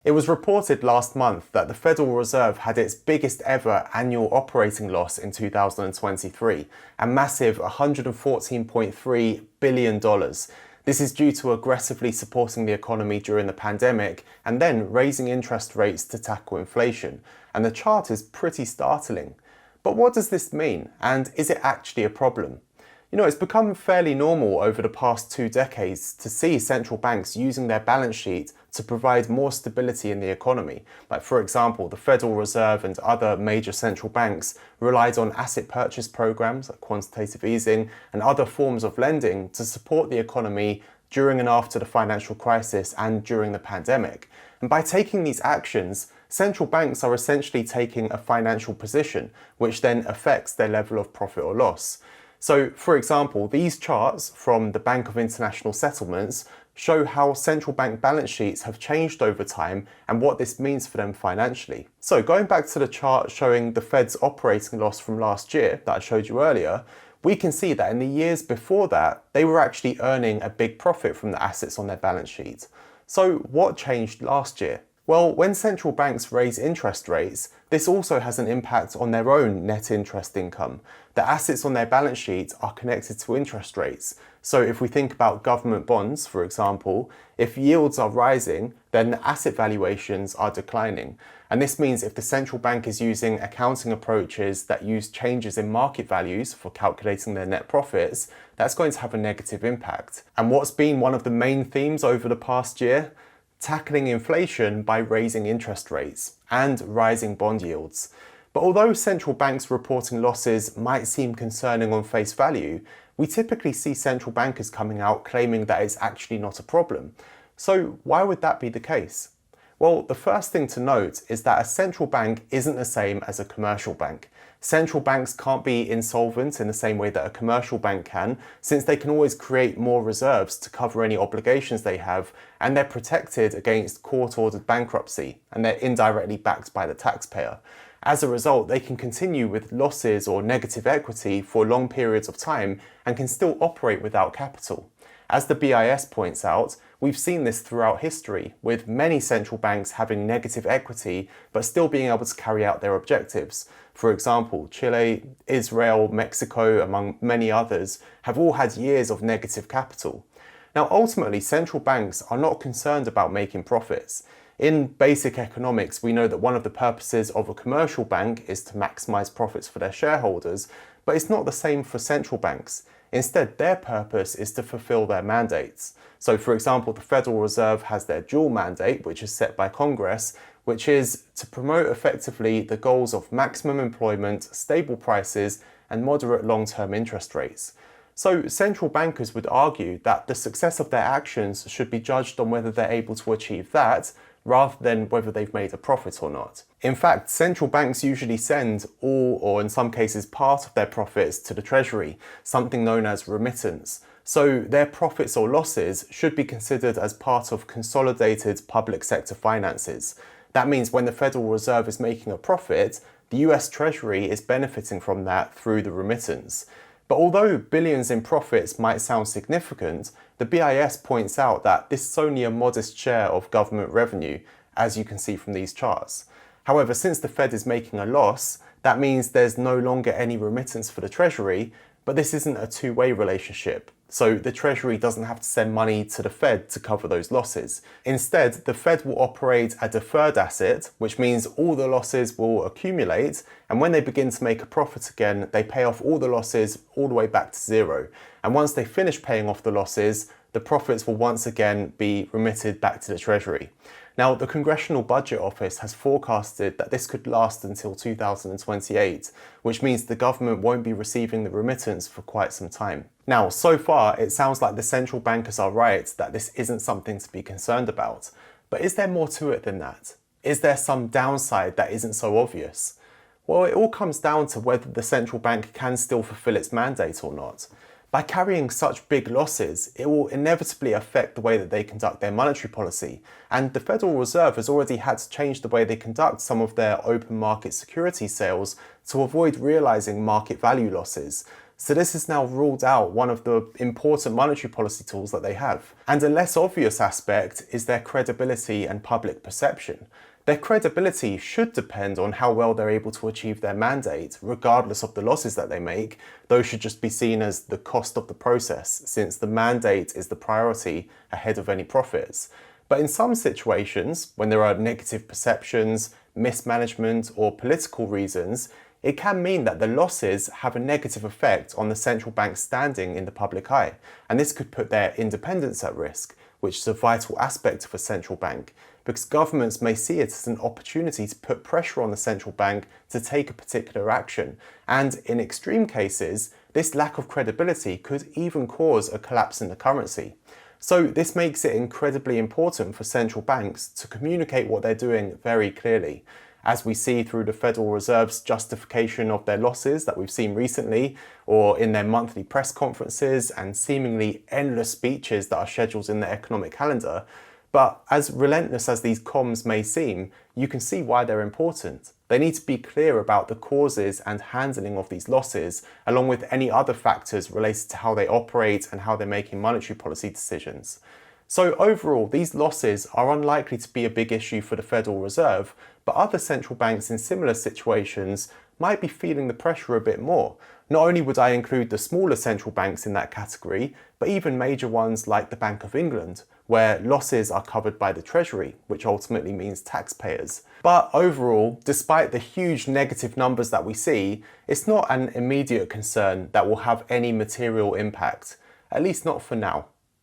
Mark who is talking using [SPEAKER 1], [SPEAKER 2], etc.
[SPEAKER 1] It was reported last month that the Federal Reserve had its biggest ever annual operating loss in 2023, a massive $114.3 billion. This is due to aggressively supporting the economy during the pandemic and then raising interest rates to tackle inflation. And the chart is pretty startling. But what does this mean? And is it actually a problem? It's become fairly normal over the past 2 decades to see central banks using their balance sheet to provide more stability in the economy. Like, for example, the Federal Reserve and other major central banks relied on asset purchase programs like quantitative easing and other forms of lending to support the economy during and after the financial crisis and during the pandemic. And by taking these actions, central banks are essentially taking a financial position, which then affects their level of profit or loss. So, for example, these charts from the Bank of International Settlements show how central bank balance sheets have changed over time and what this means for them financially. So, going back to the chart showing the Fed's operating loss from last year that I showed you earlier, we can see that in the years before that, they were actually earning a big profit from the assets on their balance sheet. So, what changed last year? Well, when central banks raise interest rates, this also has an impact on their own net interest income. The assets on their balance sheet are connected to interest rates. So if we think about government bonds, for example, if yields are rising, then the asset valuations are declining. And this means if the central bank is using accounting approaches that use changes in market values for calculating their net profits, that's going to have a negative impact. And what's been one of the main themes over the past year? Tackling inflation by raising interest rates and rising bond yields. But although central banks reporting losses might seem concerning on face value, we typically see central bankers coming out claiming that it's actually not a problem. So why would that be the case? Well, the first thing to note is that a central bank isn't the same as a commercial bank. Central banks can't be insolvent in the same way that a commercial bank can, since they can always create more reserves to cover any obligations they have, and they're protected against court-ordered bankruptcy, and they're indirectly backed by the taxpayer. As a result, they can continue with losses or negative equity for long periods of time and can still operate without capital. As the BIS points out, we've seen this throughout history, with many central banks having negative equity but still being able to carry out their objectives. For example, Chile, Israel, Mexico, among many others, have all had years of negative capital. Now, ultimately, central banks are not concerned about making profits. In basic economics, we know that one of the purposes of a commercial bank is to maximize profits for their shareholders, but it's not the same for central banks. Instead, their purpose is to fulfill their mandates. So, for example, the Federal Reserve has their dual mandate, which is set by Congress, which is to promote effectively the goals of maximum employment, stable prices, and moderate long-term interest rates. So, central bankers would argue that the success of their actions should be judged on whether they're able to achieve that, rather than whether they've made a profit or not. In fact, central banks usually send all, or in some cases part of their profits to the Treasury, something known as remittance. So their profits or losses should be considered as part of consolidated public sector finances. That means when the Federal Reserve is making a profit, the US Treasury is benefiting from that through the remittance. But although billions in profits might sound significant, the BIS points out that this is only a modest share of government revenue, as you can see from these charts. However, since the Fed is making a loss, that means there's no longer any remittance for the Treasury, but this isn't a two-way relationship. So the Treasury doesn't have to send money to the Fed to cover those losses. Instead, the Fed will operate a deferred asset, which means all the losses will accumulate, and when they begin to make a profit again, they pay off all the losses all the way back to zero. And once they finish paying off the losses, the profits will once again be remitted back to the Treasury. Now, the Congressional Budget Office has forecasted that this could last until 2028, which means the government won't be receiving the remittance for quite some time. Now, so far, it sounds like the central bankers are right that this isn't something to be concerned about. But is there more to it than that? Is there some downside that isn't so obvious? Well, it all comes down to whether the central bank can still fulfill its mandate or not. By carrying such big losses, it will inevitably affect the way that they conduct their monetary policy, and the Federal Reserve has already had to change the way they conduct some of their open market security sales to avoid realizing market value losses. So this has now ruled out one of the important monetary policy tools that they have. And a less obvious aspect is their credibility and public perception. Their credibility should depend on how well they're able to achieve their mandate, regardless of the losses that they make. Those should just be seen as the cost of the process, since the mandate is the priority ahead of any profits. But in some situations, when there are negative perceptions, mismanagement, or political reasons, it can mean that the losses have a negative effect on the central bank's standing in the public eye, and this could put their independence at risk, which is a vital aspect of a central bank, because governments may see it as an opportunity to put pressure on the central bank to take a particular action, and in extreme cases, this lack of credibility could even cause a collapse in the currency. So this makes it incredibly important for central banks to communicate what they're doing very clearly. As we see through the Federal Reserve's justification of their losses that we've seen recently, or in their monthly press conferences and seemingly endless speeches that are scheduled in their economic calendar. But as relentless as these comms may seem, you can see why they're important. They need to be clear about the causes and handling of these losses, along with any other factors related to how they operate and how they're making monetary policy decisions. So overall, these losses are unlikely to be a big issue for the Federal Reserve, but other central banks in similar situations might be feeling the pressure a bit more. Not only would I include the smaller central banks in that category, but even major ones like the Bank of England, where losses are covered by the Treasury, which ultimately means taxpayers. But overall, despite the huge negative numbers that we see, it's not an immediate concern that will have any material impact, at least not for now.